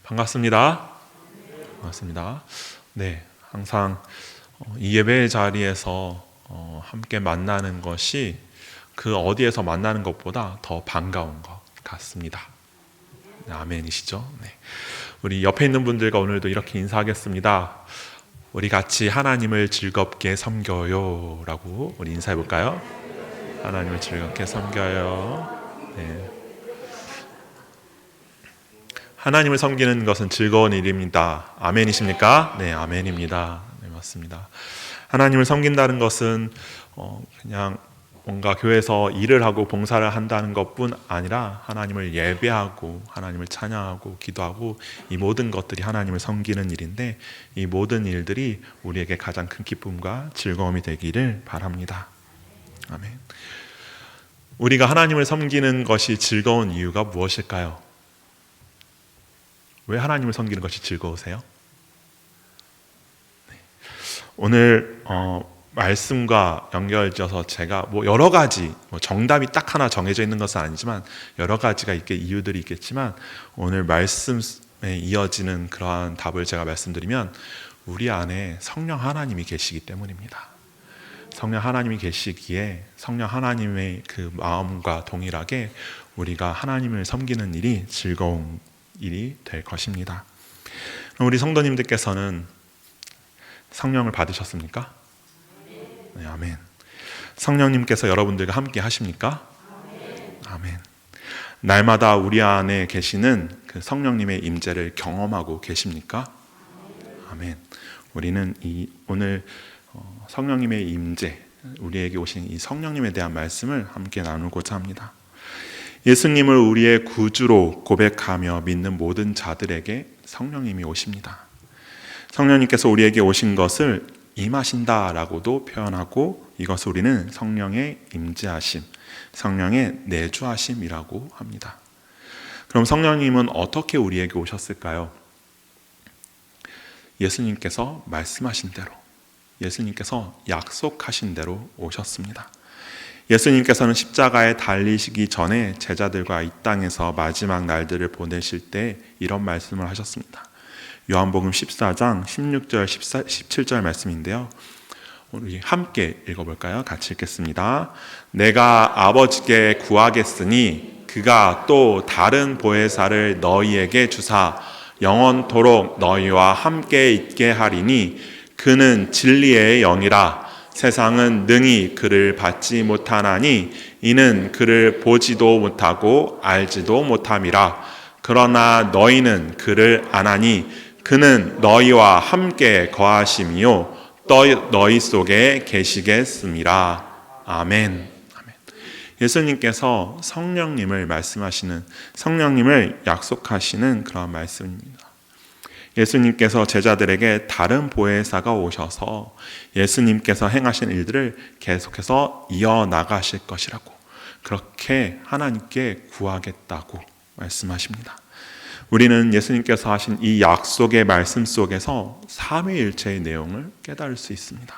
반갑습니다. 반갑습니다. 네, 항상 이 예배 자리에서 함께 만나는 것이 그 어디에서 만나는 것보다 더 반가운 것 같습니다. 네, 아멘이시죠? 네. 우리 옆에 있는 분들과 오늘도 이렇게 인사하겠습니다. 우리 같이 하나님을 즐겁게 섬겨요 라고 우리 인사해 볼까요? 하나님을 즐겁게 섬겨요. 네. 하나님을 섬기는 것은 즐거운 일입니다. 아멘이십니까? 네, 아멘입니다. 네, 맞습니다. 하나님을 섬긴다는 것은 그냥 뭔가 교회에서 일을 하고 봉사를 한다는 것뿐 아니라 하나님을 예배하고 하나님을 찬양하고 기도하고 이 모든 것들이 하나님을 섬기는 일인데, 이 모든 일들이 우리에게 가장 큰 기쁨과 즐거움이 되기를 바랍니다. 아멘. 우리가 하나님을 섬기는 것이 즐거운 이유가 무엇일까요? 왜 하나님을 섬기는 것이 즐거우세요? 네. 오늘 말씀과 연결지어서 제가 여러 가지 정답이 딱 하나 정해져 있는 것은 아니지만 여러 가지가 이유들이 있겠지만, 오늘 말씀에 이어지는 그러한 답을 제가 말씀드리면 우리 안에 성령 하나님이 계시기 때문입니다. 성령 하나님이 계시기에 성령 하나님의 그 마음과 동일하게 우리가 하나님을 섬기는 일이 즐거운 일이 될 것입니다. 우리 성도님들께서는 성령을 받으셨습니까? 네, 아멘. 성령님께서 여러분들과 함께 하십니까? 아멘. 날마다 우리 안에 계시는 그 성령님의 임재를 경험하고 계십니까? 아멘. 우리는 오늘 성령님의 임재, 우리에게 오신 이 성령님에 대한 말씀을 함께 나누고자 합니다. 예수님을 우리의 구주로 고백하며 믿는 모든 자들에게 성령님이 오십니다. 성령님께서 우리에게 오신 것을 임하신다라고도 표현하고, 이것을 우리는 성령의 임재하심, 성령의 내주하심이라고 합니다. 그럼 성령님은 어떻게 우리에게 오셨을까요? 예수님께서 말씀하신 대로, 예수님께서 약속하신 대로 오셨습니다. 예수님께서는 십자가에 달리시기 전에 제자들과 이 땅에서 마지막 날들을 보내실 때 이런 말씀을 하셨습니다. 요한복음 14장 16절 17절 말씀인데요, 우리 함께 읽어볼까요? 같이 읽겠습니다. 내가 아버지께 구하겠으니 그가 또 다른 보혜사를 너희에게 주사 영원토록 너희와 함께 있게 하리니 그는 진리의 영이라. 세상은 능히 그를 받지 못하나니 이는 그를 보지도 못하고 알지도 못함이라. 그러나 너희는 그를 아나니 그는 너희와 함께 거하심이요 너희 속에 계시겠음이라. 아멘. 예수님께서 성령님을 말씀하시는, 성령님을 약속하시는 그런 말씀입니다. 예수님께서 제자들에게 다른 보혜사가 오셔서 예수님께서 행하신 일들을 계속해서 이어나가실 것이라고, 그렇게 하나님께 구하겠다고 말씀하십니다. 우리는 예수님께서 하신 이 약속의 말씀 속에서 삼위일체의 내용을 깨달을 수 있습니다.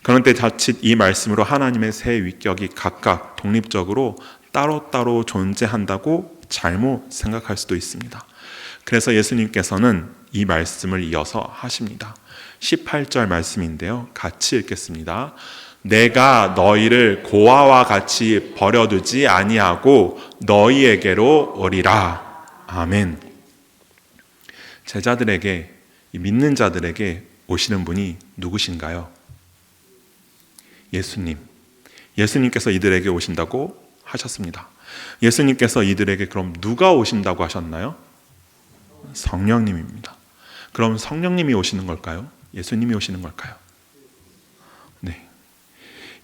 그런데 자칫 이 말씀으로 하나님의 세 위격이 각각 독립적으로 따로따로 존재한다고 잘못 생각할 수도 있습니다. 그래서 예수님께서는 이 말씀을 이어서 하십니다. 18절 말씀인데요, 같이 읽겠습니다. 내가 너희를 고아와 같이 버려두지 아니하고 너희에게로 오리라. 아멘. 제자들에게, 믿는 자들에게 오시는 분이 누구신가요? 예수님. 예수님께서 이들에게 오신다고 하셨습니다. 예수님께서 이들에게 그럼 누가 오신다고 하셨나요? 성령님입니다. 그럼 성령님이 오시는 걸까요? 예수님이 오시는 걸까요? 네.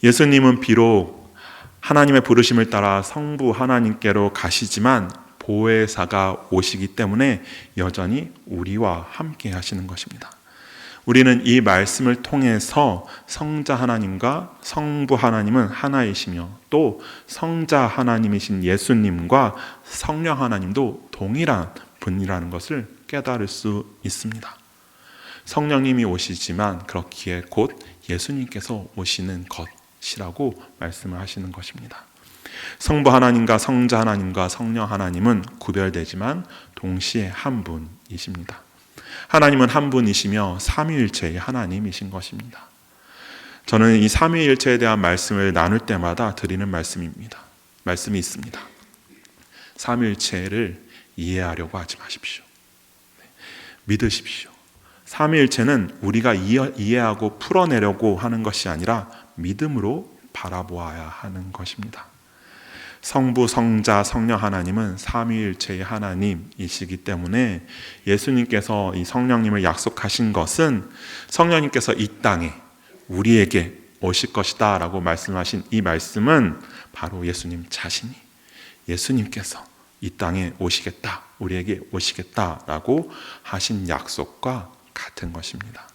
예수님은 비록 하나님의 부르심을 따라 성부 하나님께로 가시지만 보혜사가 오시기 때문에 여전히 우리와 함께 하시는 것입니다. 우리는 이 말씀을 통해서 성자 하나님과 성부 하나님은 하나이시며 또 성자 하나님이신 예수님과 성령 하나님도 동일한 분이라는 것을 깨달을 수 있습니다. 성령님이 오시지만 그렇기에 곧 예수님께서 오시는 것이라고 말씀을 하시는 것입니다. 성부 하나님과 성자 하나님과 성령 하나님은 구별되지만 동시에 한 분이십니다. 하나님은 한 분이시며 삼위일체의 하나님이신 것입니다. 저는 이 삼위일체에 대한 말씀을 나눌 때마다 드리는 말씀이 있습니다. 삼위일체를 이해하려고 하지 마십시오. 믿으십시오. 삼위일체는 우리가 이해하고 풀어내려고 하는 것이 아니라 믿음으로 바라보아야 하는 것입니다. 성부, 성자, 성령 하나님은 삼위일체의 하나님이시기 때문에 예수님께서 이 성령님을 약속하신 것은 성령님께서 이 땅에 우리에게 오실 것이다 라고 말씀하신 이 말씀은 바로 예수님 자신이, 예수님께서 이 땅에 오시겠다, 우리에게 오시겠다라고 하신 약속과 같은 것입니다.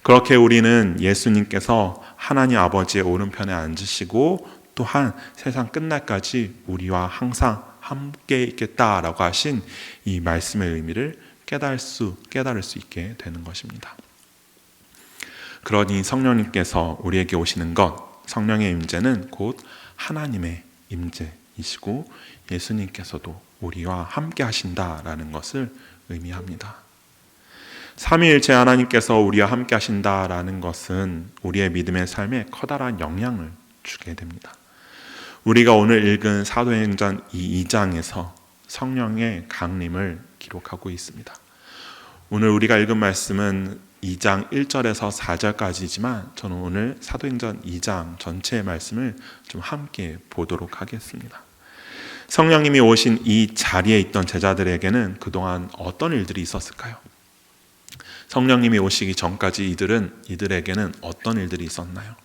그렇게 우리는 예수님께서 하나님 아버지의 오른편에 앉으시고 또한 세상 끝날까지 우리와 항상 함께 있겠다라고 하신 이 말씀의 의미를 깨달을 수 있게 되는 것입니다. 그러니 성령님께서 우리에게 오시는 것, 성령의 임재는 곧 하나님의 임재이시고 예수님께서도 우리와 함께 하신다라는 것을 의미합니다. 삼위일체 하나님께서 우리와 함께 하신다라는 것은 우리의 믿음의 삶에 커다란 영향을 주게 됩니다. 우리가 오늘 읽은 사도행전 2장에서 성령의 강림을 기록하고 있습니다. 오늘 우리가 읽은 말씀은 2장 1절에서 4절까지지만 저는 오늘 사도행전 2장 전체의 말씀을 좀 함께 보도록 하겠습니다. 성령님이 오신 이 자리에 있던 제자들에게는 그동안 어떤 일들이 있었을까요? 성령님이 오시기 전까지 이들에게는 어떤 일들이 있었나요?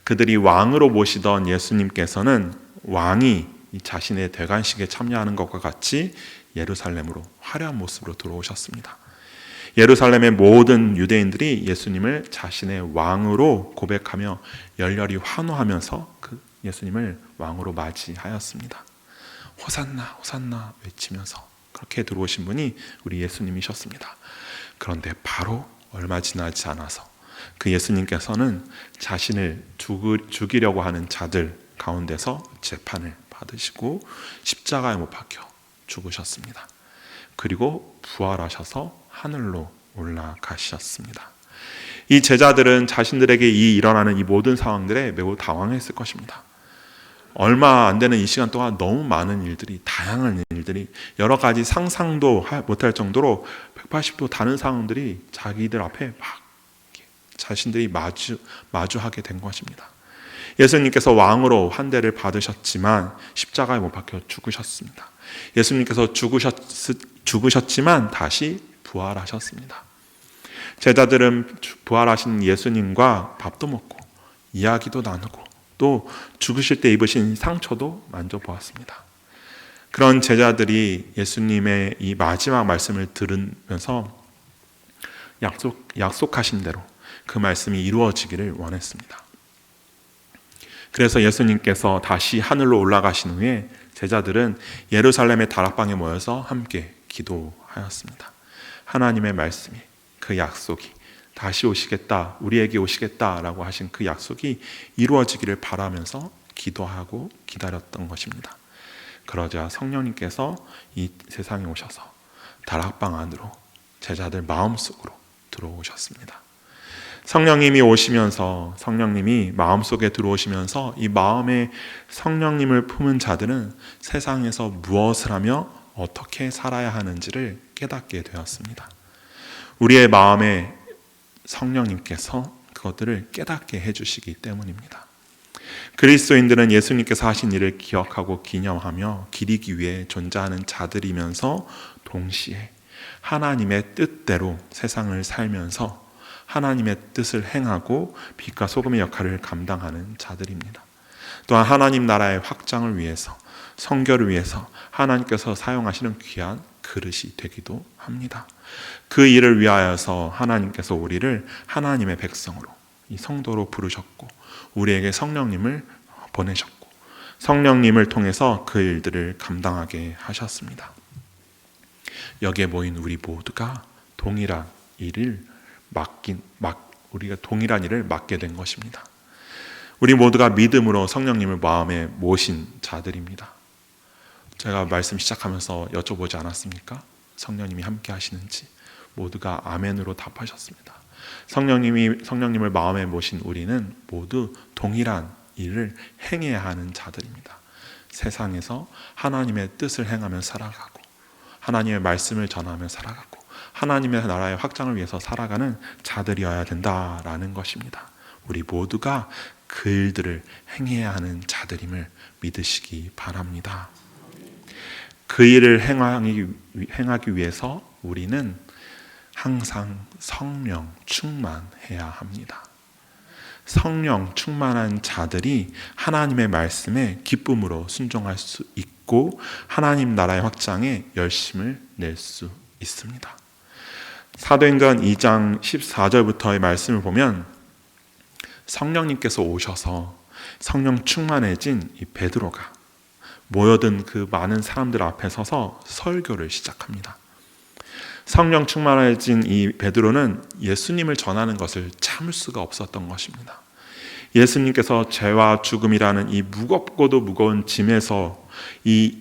그들이 왕으로 모시던 예수님께서는 왕이 자신의 대관식에 참여하는 것과 같이 예루살렘으로 화려한 모습으로 들어오셨습니다. 예루살렘의 모든 유대인들이 예수님을 자신의 왕으로 고백하며 열렬히 환호하면서 그 예수님을 왕으로 맞이하였습니다. 호산나 호산나 외치면서 그렇게 들어오신 분이 우리 예수님이셨습니다. 그런데 바로 얼마 지나지 않아서 그 예수님께서는 자신을 죽이려고 하는 자들 가운데서 재판을 받으시고 십자가에 못 박혀 죽으셨습니다. 그리고 부활하셔서 하늘로 올라가셨습니다. 이 제자들은 자신들에게 일어나는 이 모든 상황들에 매우 당황했을 것입니다. 얼마 안 되는 이 시간 동안 너무 많은 일들이, 다양한 일들이, 여러 가지 상상도 못할 정도로 180도 다른 상황들이 자기들 앞에 막 자신들이 마주하게 된 것입니다. 예수님께서 왕으로 환대를 받으셨지만 십자가에 못 박혀 죽으셨습니다. 예수님께서 죽으셨지만 다시 부활하셨습니다. 제자들은 부활하신 예수님과 밥도 먹고 이야기도 나누고 또 죽으실 때 입으신 상처도 만져보았습니다. 그런 제자들이 예수님의 이 마지막 말씀을 들으면서 약속하신 대로 그 말씀이 이루어지기를 원했습니다. 그래서 예수님께서 다시 하늘로 올라가신 후에 제자들은 예루살렘의 다락방에 모여서 함께 기도하였습니다. 하나님의 말씀이, 그 약속이 다시 오시겠다, 우리에게 오시겠다라고 하신 그 약속이 이루어지기를 바라면서 기도하고 기다렸던 것입니다. 그러자 성령님께서 이 세상에 오셔서 다락방 안으로 제자들 마음속으로 들어오셨습니다. 성령님이 마음속에 들어오시면서 이 마음에 성령님을 품은 자들은 세상에서 무엇을 하며 어떻게 살아야 하는지를 깨닫게 되었습니다. 우리의 마음에 성령님께서 그것들을 깨닫게 해주시기 때문입니다. 그리스도인들은 예수님께서 하신 일을 기억하고 기념하며 기리기 위해 존재하는 자들이면서 동시에 하나님의 뜻대로 세상을 살면서 하나님의 뜻을 행하고 빛과 소금의 역할을 감당하는 자들입니다. 또한 하나님 나라의 확장을 위해서, 선교를 위해서 하나님께서 사용하시는 귀한 그릇이 되기도 합니다. 그 일을 위하여서 하나님께서 우리를 하나님의 백성으로, 이 성도로 부르셨고 우리에게 성령님을 보내셨고 성령님을 통해서 그 일들을 감당하게 하셨습니다. 여기에 모인 우리 모두가 동일한 일을 맡게 된 것입니다. 우리 모두가 믿음으로 성령님을 마음에 모신 자들입니다. 제가 말씀 시작하면서 여쭤보지 않았습니까? 성령님이 함께 하시는지. 모두가 아멘으로 답하셨습니다. 성령님을 마음에 모신 우리는 모두 동일한 일을 행해야 하는 자들입니다. 세상에서 하나님의 뜻을 행하며 살아가고, 하나님의 말씀을 전하며 살아가고, 하나님의 나라의 확장을 위해서 살아가는 자들이어야 된다라는 것입니다. 우리 모두가 그 일들을 행해야 하는 자들임을 믿으시기 바랍니다. 그 일을 행하기 위해서 우리는 항상 성령 충만해야 합니다. 성령 충만한 자들이 하나님의 말씀에 기쁨으로 순종할 수 있고 하나님 나라의 확장에 열심을 낼 수 있습니다. 사도행전 2장 14절부터의 말씀을 보면 성령님께서 오셔서 성령 충만해진 이 베드로가 모여든 그 많은 사람들 앞에 서서 설교를 시작합니다. 성령 충만해진 이 베드로는 예수님을 전하는 것을 참을 수가 없었던 것입니다. 예수님께서 죄와 죽음이라는 이 무겁고도 무거운 짐에서 이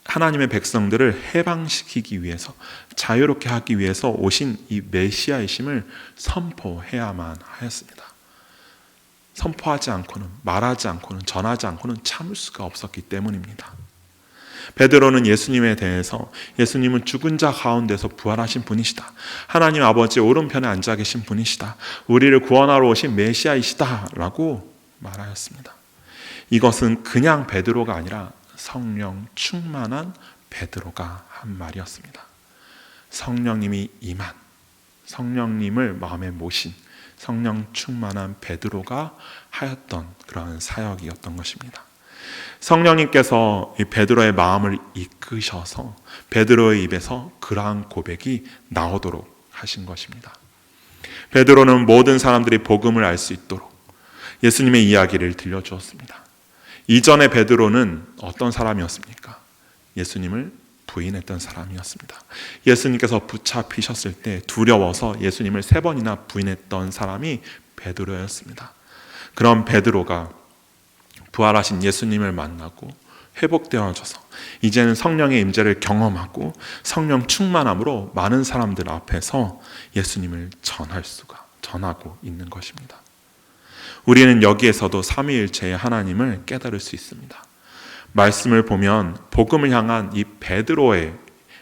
하나님의 백성들을 해방시키기 위해서, 자유롭게 하기 위해서 오신 이 메시아이심을 선포해야만 하였습니다. 선포하지 않고는, 말하지 않고는, 전하지 않고는 참을 수가 없었기 때문입니다. 베드로는 예수님에 대해서 예수님은 죽은 자 가운데서 부활하신 분이시다, 하나님 아버지 오른편에 앉아 계신 분이시다, 우리를 구원하러 오신 메시아이시다 라고 말하였습니다. 이것은 그냥 베드로가 아니라 성령 충만한 베드로가 한 말이었습니다. 성령님이 임한, 성령님을 마음에 모신 성령 충만한 베드로가 하였던 그러한 사역이었던 것입니다. 성령님께서 이 베드로의 마음을 이끄셔서 베드로의 입에서 그러한 고백이 나오도록 하신 것입니다. 베드로는 모든 사람들이 복음을 알 수 있도록 예수님의 이야기를 들려주었습니다. 이전에 베드로는 어떤 사람이었습니까? 예수님을 부인했던 사람이었습니다. 예수님께서 붙잡히셨을 때 두려워서 예수님을 3번이나 부인했던 사람이 베드로였습니다. 그런 베드로가 부활하신 예수님을 만나고 회복되어져서 이제는 성령의 임재를 경험하고 성령 충만함으로 많은 사람들 앞에서 예수님을 전하고 있는 것입니다. 우리는 여기에서도 삼위일체의 하나님을 깨달을 수 있습니다. 말씀을 보면 복음을 향한 이 베드로의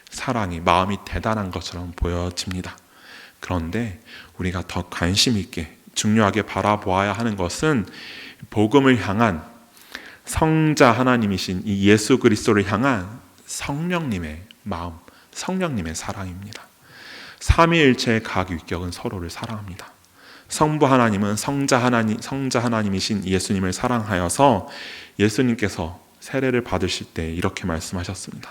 사랑이, 마음이 대단한 것처럼 보여집니다. 그런데 우리가 더 관심 있게 중요하게 바라보아야 하는 것은 복음을 향한 성자 하나님이신 이 예수 그리스도를 향한 성령님의 마음, 성령님의 사랑입니다. 삼위일체의 각 위격은 서로를 사랑합니다. 성부 하나님은 성자 하나님이신 예수님을 사랑하여서 예수님께서 세례를 받으실 때 이렇게 말씀하셨습니다.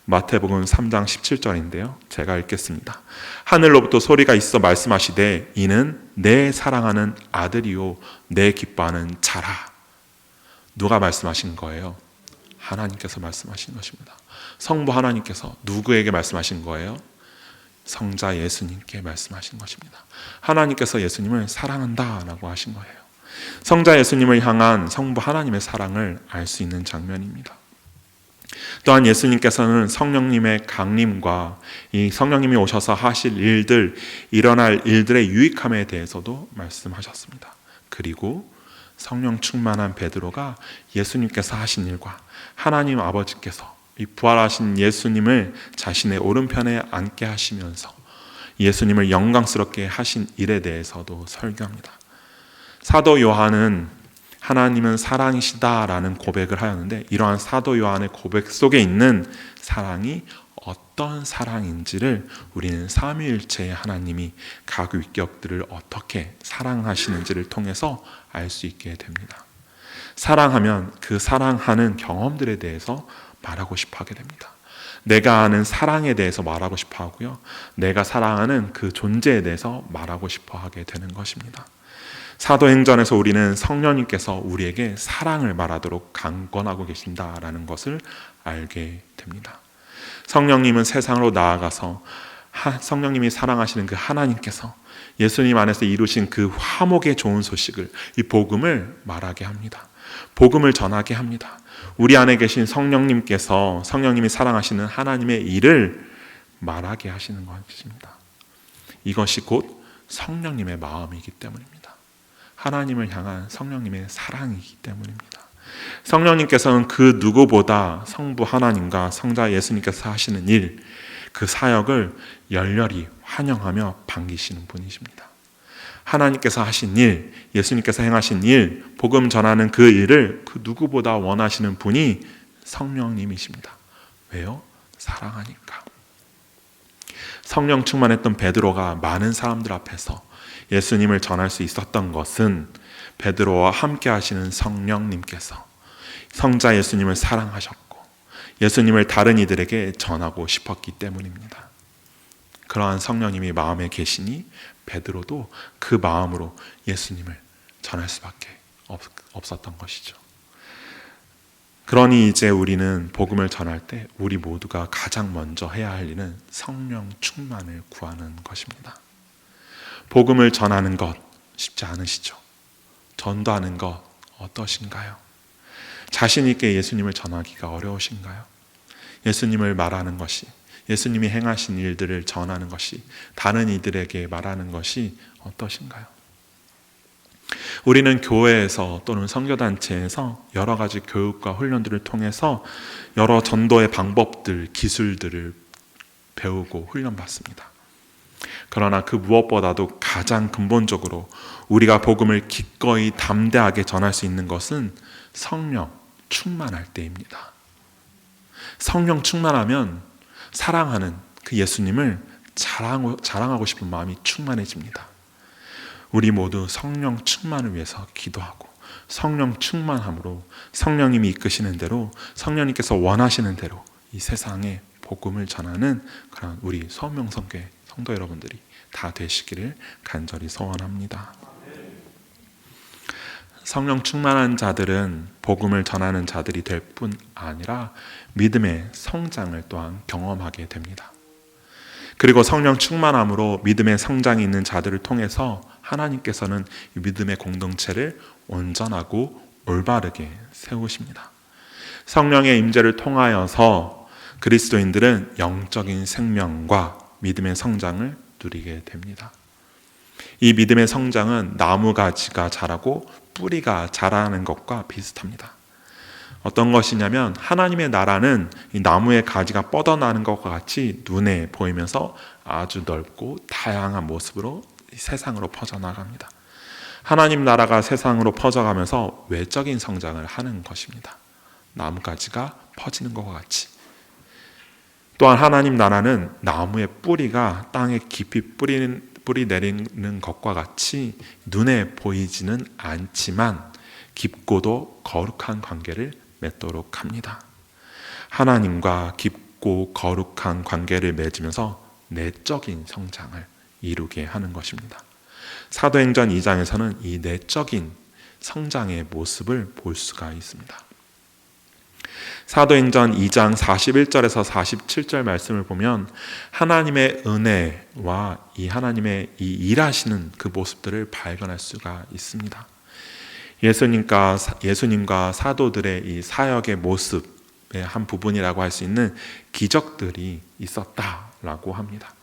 마태복음 3장 17절인데요. 제가 읽겠습니다. 하늘로부터 소리가 있어 말씀하시되 이는 내 사랑하는 아들이요 내 기뻐하는 자라. 누가 말씀하신 거예요? 하나님께서 말씀하신 것입니다. 성부 하나님께서 누구에게 말씀하신 거예요? 성자 예수님께 말씀하신 것입니다. 하나님께서 예수님을 사랑한다라고 하신 거예요. 성자 예수님을 향한 성부 하나님의 사랑을 알 수 있는 장면입니다. 또한 예수님께서는 성령님의 강림과 이 성령님이 오셔서 하실 일들, 일어날 일들의 유익함에 대해서도 말씀하셨습니다. 그리고 성령 충만한 베드로가 예수님께서 하신 일과 하나님 아버지께서 이 부활하신 예수님을 자신의 오른편에 앉게 하시면서 예수님을 영광스럽게 하신 일에 대해서도 설교합니다. 사도 요한은 하나님은 사랑이시다라는 고백을 하였는데 이러한 사도 요한의 고백 속에 있는 사랑이 어떤 사랑인지를 우리는 삼위일체의 하나님이 각 위격들을 어떻게 사랑하시는지를 통해서 알 수 있게 됩니다. 사랑하면 그 사랑하는 경험들에 대해서 말하고 싶어 하게 됩니다. 내가 아는 사랑에 대해서 말하고 싶어 하고요. 내가 사랑하는 그 존재에 대해서 말하고 싶어 하게 되는 것입니다. 사도행전에서 우리는 성령님께서 우리에게 사랑을 말하도록 강권하고 계신다라는 것을 알게 됩니다. 성령님은 세상으로 나아가서 성령님이 사랑하시는 그 하나님께서 예수님 안에서 이루신 그 화목의 좋은 소식을, 이 복음을 말하게 합니다. 복음을 전하게 합니다. 우리 안에 계신 성령님께서, 성령님이 사랑하시는 하나님의 일을 말하게 하시는 것입니다. 이것이 곧 성령님의 마음이기 때문입니다. 하나님을 향한 성령님의 사랑이기 때문입니다. 성령님께서는 그 누구보다 성부 하나님과 성자 예수님께서 하시는 일, 그 사역을 열렬히 환영하며 반기시는 분이십니다. 하나님께서 하신 일, 예수님께서 행하신 일, 복음 전하는 그 일을 그 누구보다 원하시는 분이 성령님이십니다. 왜요? 사랑하니까. 성령 충만했던 베드로가 많은 사람들 앞에서 예수님을 전할 수 있었던 것은 베드로와 함께 하시는 성령님께서 성자 예수님을 사랑하셨고 예수님을 다른 이들에게 전하고 싶었기 때문입니다. 그러한 성령님이 마음에 계시니 베드로도 그 마음으로 예수님을 전할 수밖에 없었던 것이죠. 그러니 이제 우리는 복음을 전할 때 우리 모두가 가장 먼저 해야 할 일은 성령 충만을 구하는 것입니다. 복음을 전하는 것 쉽지 않으시죠? 전도하는 것 어떠신가요? 자신 있게 예수님을 전하기가 어려우신가요? 예수님을 말하는 것이, 예수님이 행하신 일들을 전하는 것이, 다른 이들에게 말하는 것이 어떠신가요? 우리는 교회에서 또는 선교단체에서 여러 가지 교육과 훈련들을 통해서 여러 전도의 방법들, 기술들을 배우고 훈련받습니다. 그러나 그 무엇보다도 가장 근본적으로 우리가 복음을 기꺼이 담대하게 전할 수 있는 것은 성령 충만할 때입니다. 성령 충만하면 사랑하는 그 예수님을 자랑하고 싶은 마음이 충만해집니다. 우리 모두 성령 충만을 위해서 기도하고 성령 충만함으로 성령님이 이끄시는 대로, 성령님께서 원하시는 대로 이 세상에 복음을 전하는 그런 우리 소명성교회 성도 여러분들이 다 되시기를 간절히 소원합니다. 성령 충만한 자들은 복음을 전하는 자들이 될 뿐 아니라 믿음의 성장을 또한 경험하게 됩니다. 그리고 성령 충만함으로 믿음의 성장이 있는 자들을 통해서 하나님께서는 믿음의 공동체를 온전하고 올바르게 세우십니다. 성령의 임재를 통하여서 그리스도인들은 영적인 생명과 믿음의 성장을 누리게 됩니다. 이 믿음의 성장은 나무 가지가 자라고 뿌리가 자라는 것과 비슷합니다. 어떤 것이냐면 하나님의 나라는 이 나무의 가지가 뻗어나는 것과 같이 눈에 보이면서 아주 넓고 다양한 모습으로 세상으로 퍼져나갑니다. 하나님 나라가 세상으로 퍼져가면서 외적인 성장을 하는 것입니다. 나무가지가 퍼지는 것과 같이. 또한 하나님 나라는 나무의 뿌리가 땅에 깊이 뿌리 내리는 것과 같이 눈에 보이지는 않지만 깊고도 거룩한 관계를 맺도록 합니다. 하나님과 깊고 거룩한 관계를 맺으면서 내적인 성장을 이루게 하는 것입니다. 사도행전 2장에서는 이 내적인 성장의 모습을 볼 수가 있습니다. 사도행전 2장 41절에서 47절 말씀을 보면 하나님의 은혜와 이 하나님의 이 일하시는 그 모습들을 발견할 수가 있습니다. 예수님과 사도들의 이 사역의 모습의 한 부분이라고 할 수 있는 기적들이 있었다라고 합니다.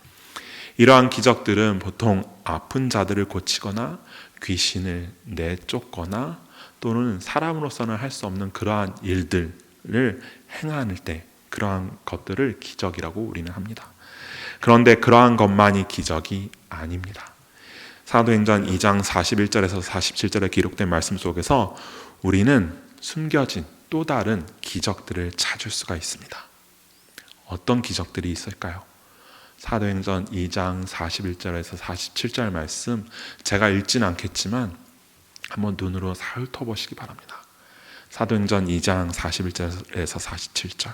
이러한 기적들은 보통 아픈 자들을 고치거나 귀신을 내쫓거나 또는 사람으로서는 할 수 없는 그러한 일들을 행할 때 그러한 것들을 기적이라고 우리는 합니다. 그런데 그러한 것만이 기적이 아닙니다. 사도행전 2장 41절에서 47절에 기록된 말씀 속에서 우리는 숨겨진 또 다른 기적들을 찾을 수가 있습니다. 어떤 기적들이 있을까요? 사도행전 2장 41절에서 47절 말씀 제가 읽지는 않겠지만 한번 눈으로 훑어보시기 바랍니다. 사도행전 2장 41절에서 47절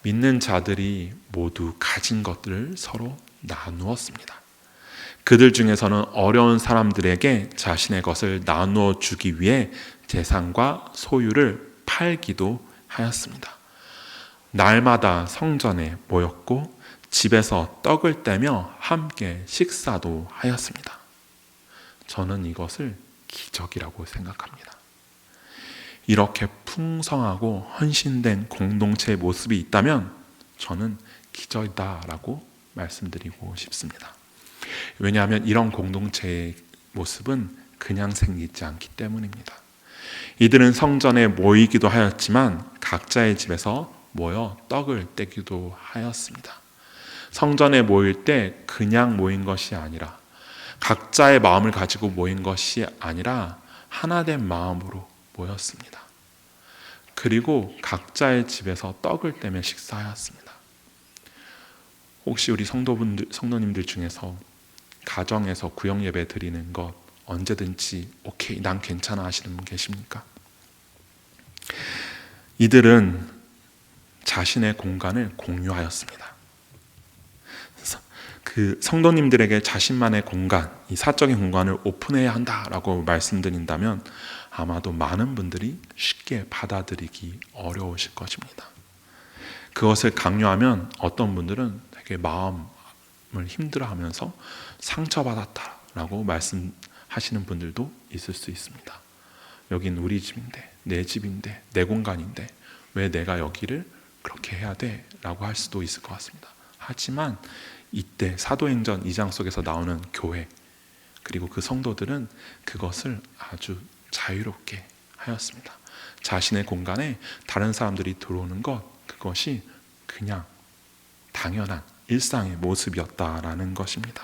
믿는 자들이 모두 가진 것들을 서로 나누었습니다. 그들 중에서는 어려운 사람들에게 자신의 것을 나누어 주기 위해 재산과 소유를 팔기도 하였습니다. 날마다 성전에 모였고 집에서 떡을 떼며 함께 식사도 하였습니다. 저는 이것을 기적이라고 생각합니다. 이렇게 풍성하고 헌신된 공동체의 모습이 있다면 저는 기적이다라고 말씀드리고 싶습니다. 왜냐하면 이런 공동체의 모습은 그냥 생기지 않기 때문입니다. 이들은 성전에 모이기도 하였지만 각자의 집에서 모여 떡을 떼기도 하였습니다. 성전에 모일 때 그냥 모인 것이 아니라 각자의 마음을 가지고 모인 것이 아니라 하나된 마음으로 모였습니다. 그리고 각자의 집에서 떡을 떼며 식사하였습니다. 혹시 우리 성도님들 중에서 가정에서 구역 예배 드리는 것 언제든지 오케이, 난 괜찮아 하시는 분 계십니까? 이들은 자신의 공간을 공유하였습니다. 그 성도님들에게 자신만의 공간, 이 사적인 공간을 오픈해야 한다라고 말씀드린다면 아마도 많은 분들이 쉽게 받아들이기 어려우실 것입니다. 그것을 강요하면 어떤 분들은 되게 마음을 힘들어하면서 상처받았다라고 말씀하시는 분들도 있을 수 있습니다. 여긴 우리 집인데, 내 집인데, 내 공간인데 왜 내가 여기를 그렇게 해야 돼? 라고 할 수도 있을 것 같습니다. 하지만 이때 사도행전 2장 속에서 나오는 교회 그리고 그 성도들은 그것을 아주 자유롭게 하였습니다. 자신의 공간에 다른 사람들이 들어오는 것, 그것이 그냥 당연한 일상의 모습이었다라는 것입니다.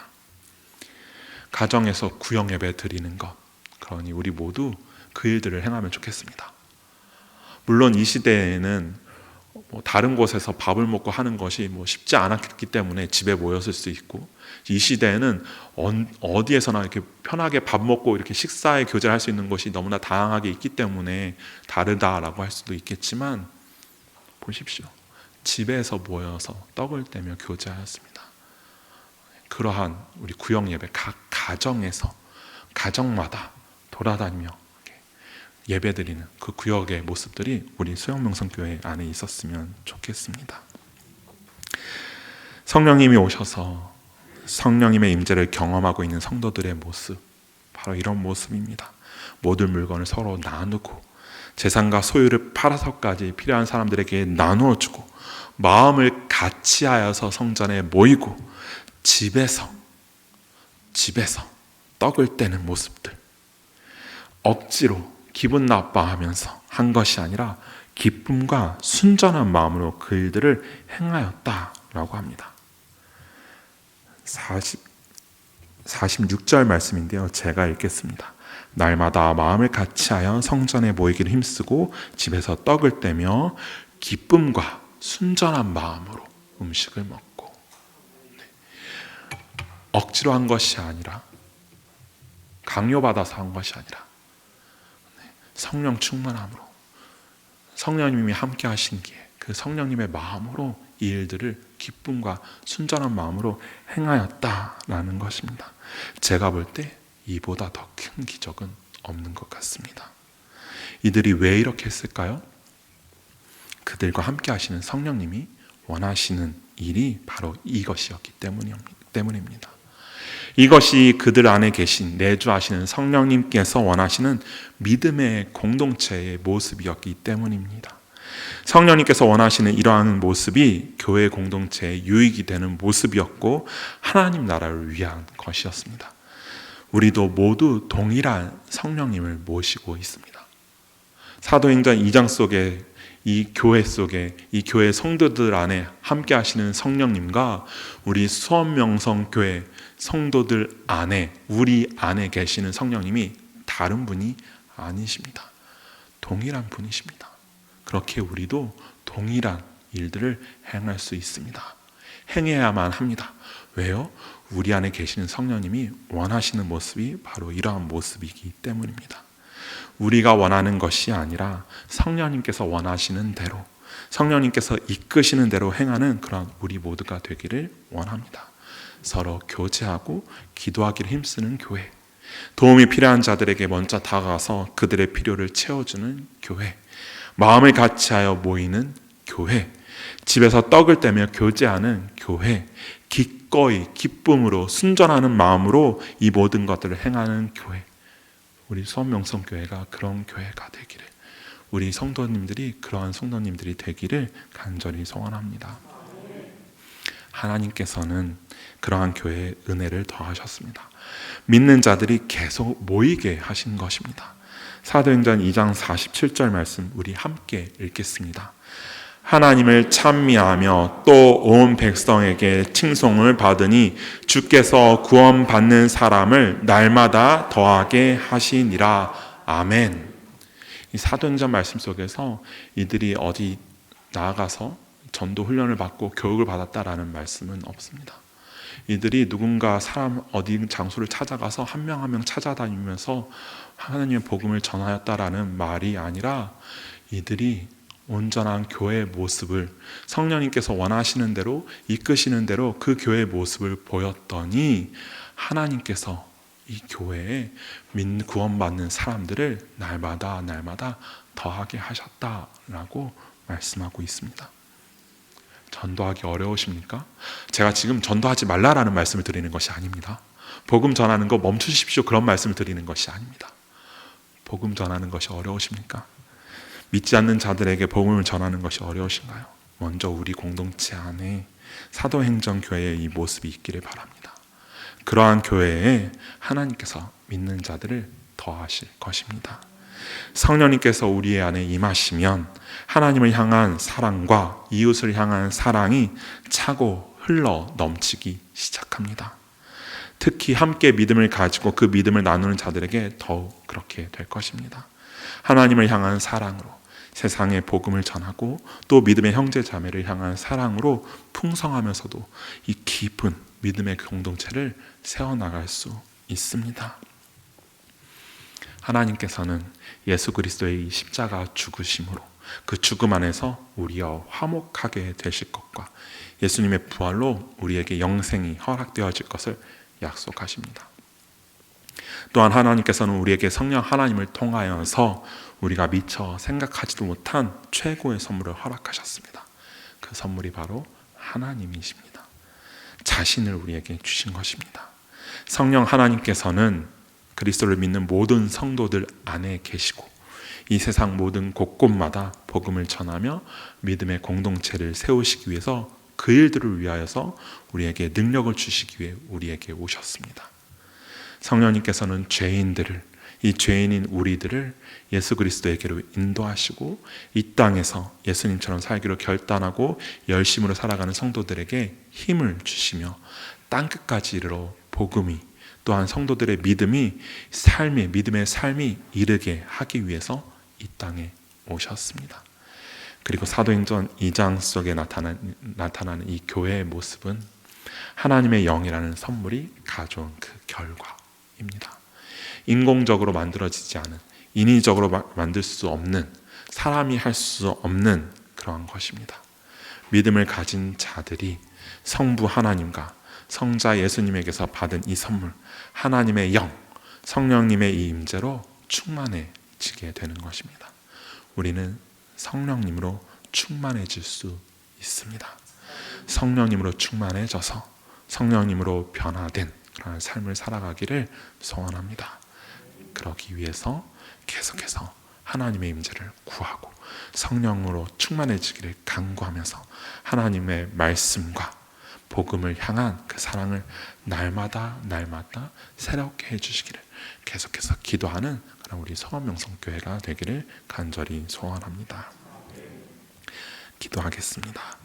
가정에서 구역 예배 드리는 것, 그러니 우리 모두 그 일들을 행하면 좋겠습니다. 물론 이 시대에는 다른 곳에서 밥을 먹고 하는 것이 쉽지 않았기 때문에 집에 모였을 수 있고, 이 시대에는 어디에서나 이렇게 편하게 밥 먹고 이렇게 식사에 교제할 수 있는 것이 너무나 다양하게 있기 때문에 다르다라고 할 수도 있겠지만, 보십시오. 집에서 모여서 떡을 떼며 교제하였습니다. 그러한 우리 구역 예배 각 가정에서 가정마다 돌아다니며 예배드리는 그 구역의 모습들이 우리 수영명성교회 안에 있었으면 좋겠습니다. 성령님이 오셔서 성령님의 임재를 경험하고 있는 성도들의 모습, 바로 이런 모습입니다. 모든 물건을 서로 나누고 재산과 소유를 팔아서까지 필요한 사람들에게 나누어주고 마음을 같이하여서 성전에 모이고 집에서 떡을 떼는 모습들, 억지로 기분 나빠하면서 한 것이 아니라 기쁨과 순전한 마음으로 그 일들을 행하였다라고 합니다. 46절 말씀인데요. 제가 읽겠습니다. 날마다 마음을 같이하여 성전에 모이기를 힘쓰고 집에서 떡을 떼며 기쁨과 순전한 마음으로 음식을 먹고, 억지로 한 것이 아니라 강요받아서 한 것이 아니라 성령 충만함으로, 성령님이 함께 하신기에 그 성령님의 마음으로 이 일들을 기쁨과 순전한 마음으로 행하였다라는 것입니다. 제가 볼 때 이보다 더 큰 기적은 없는 것 같습니다. 이들이 왜 이렇게 했을까요? 그들과 함께 하시는 성령님이 원하시는 일이 바로 이것이었기 때문입니다. 이것이 그들 안에 계신 내주하시는 성령님께서 원하시는 믿음의 공동체의 모습이었기 때문입니다. 성령님께서 원하시는 이러한 모습이 교회 공동체의 유익이 되는 모습이었고 하나님 나라를 위한 것이었습니다. 우리도 모두 동일한 성령님을 모시고 있습니다. 사도행전 2장 속에 이 교회 속에 이 교회 성도들 안에 함께 하시는 성령님과 우리 수원명성교회 성도들 안에, 우리 안에 계시는 성령님이 다른 분이 아니십니다. 동일한 분이십니다. 그렇게 우리도 동일한 일들을 행할 수 있습니다. 행해야만 합니다. 왜요? 우리 안에 계시는 성령님이 원하시는 모습이 바로 이러한 모습이기 때문입니다. 우리가 원하는 것이 아니라 성령님께서 원하시는 대로, 성령님께서 이끄시는 대로 행하는 그런 우리 모두가 되기를 원합니다. 서로 교제하고 기도하기를 힘쓰는 교회, 도움이 필요한 자들에게 먼저 다가가서 그들의 필요를 채워주는 교회, 마음을 같이하여 모이는 교회, 집에서 떡을 떼며 교제하는 교회, 기꺼이 기쁨으로 순전하는 마음으로 이 모든 것들을 행하는 교회, 우리 수원명성교회가 그런 교회가 되기를, 우리 성도님들이 그러한 성도님들이 되기를 간절히 소원합니다. 하나님께서는 그러한 교회에 은혜를 더하셨습니다. 믿는 자들이 계속 모이게 하신 것입니다. 사도행전 2장 47절 말씀 우리 함께 읽겠습니다. 하나님을 찬미하며 또 온 백성에게 칭송을 받으니 주께서 구원받는 사람을 날마다 더하게 하시니라. 아멘. 이 사도행전 말씀 속에서 이들이 어디 나아가서 전도 훈련을 받고 교육을 받았다라는 말씀은 없습니다. 이들이 누군가 사람 어디 장소를 찾아가서 한 명 한 명 찾아다니면서 하나님의 복음을 전하였다라는 말이 아니라 이들이 온전한 교회의 모습을 성령님께서 원하시는 대로 이끄시는 대로 그 교회의 모습을 보였더니 하나님께서 이 교회에 구원받는 사람들을 날마다 더하게 하셨다라고 말씀하고 있습니다. 전도하기 어려우십니까? 제가 지금 전도하지 말라라는 말씀을 드리는 것이 아닙니다. 복음 전하는 거 멈추십시오, 그런 말씀을 드리는 것이 아닙니다. 복음 전하는 것이 어려우십니까? 믿지 않는 자들에게 복음을 전하는 것이 어려우신가요? 먼저 우리 공동체 안에 사도행전 교회의 이 모습이 있기를 바랍니다. 그러한 교회에 하나님께서 믿는 자들을 더하실 것입니다. 성령님께서 우리 안에 임하시면 하나님을 향한 사랑과 이웃을 향한 사랑이 차고 흘러 넘치기 시작합니다. 특히 함께 믿음을 가지고 그 믿음을 나누는 자들에게 더욱 그렇게 될 것입니다. 하나님을 향한 사랑으로 세상에 복음을 전하고 또 믿음의 형제 자매를 향한 사랑으로 풍성하면서도 이 깊은 믿음의 공동체를 세워나갈 수 있습니다. 하나님께서는 예수 그리스도의 이 십자가 죽으심으로 그 죽음 안에서 우리와 화목하게 되실 것과 예수님의 부활로 우리에게 영생이 허락되어질 것을 약속하십니다. 또한 하나님께서는 우리에게 성령 하나님을 통하여서 우리가 미처 생각하지도 못한 최고의 선물을 허락하셨습니다. 그 선물이 바로 하나님이십니다. 자신을 우리에게 주신 것입니다. 성령 하나님께서는 그리스도를 믿는 모든 성도들 안에 계시고 이 세상 모든 곳곳마다 복음을 전하며 믿음의 공동체를 세우시기 위해서 그 일들을 위하여서 우리에게 능력을 주시기 위해 우리에게 오셨습니다. 성령님께서는 죄인들을, 이 죄인인 우리들을 예수 그리스도에게로 인도하시고 이 땅에서 예수님처럼 살기로 결단하고 열심으로 살아가는 성도들에게 힘을 주시며 땅끝까지 이르러 복음이 또한 성도들의 믿음의 삶이 이르게 하기 위해서 이 땅에 오셨습니다. 그리고 사도행전 2장 속에 나타나는 이 교회의 모습은 하나님의 영이라는 선물이 가져온 그 결과입니다. 인공적으로 만들어지지 않은, 인위적으로 만들 수 없는, 사람이 할 수 없는 그러한 것입니다. 믿음을 가진 자들이 성부 하나님과 성자 예수님에게서 받은 이 선물, 하나님의 영, 성령님의 이 임재로 충만해지게 되는 것입니다. 우리는 성령님으로 충만해질 수 있습니다. 성령님으로 충만해져서 성령님으로 변화된 그런 삶을 살아가기를 소원합니다. 그러기 위해서 계속해서 하나님의 임재를 구하고 성령으로 충만해지기를 간구하면서 하나님의 말씀과 복음을 향한 그 사랑을 날마다 새롭게 해주시기를 계속해서 기도하는 그런 우리 성원명성교회가 되기를 간절히 소원합니다. 기도하겠습니다.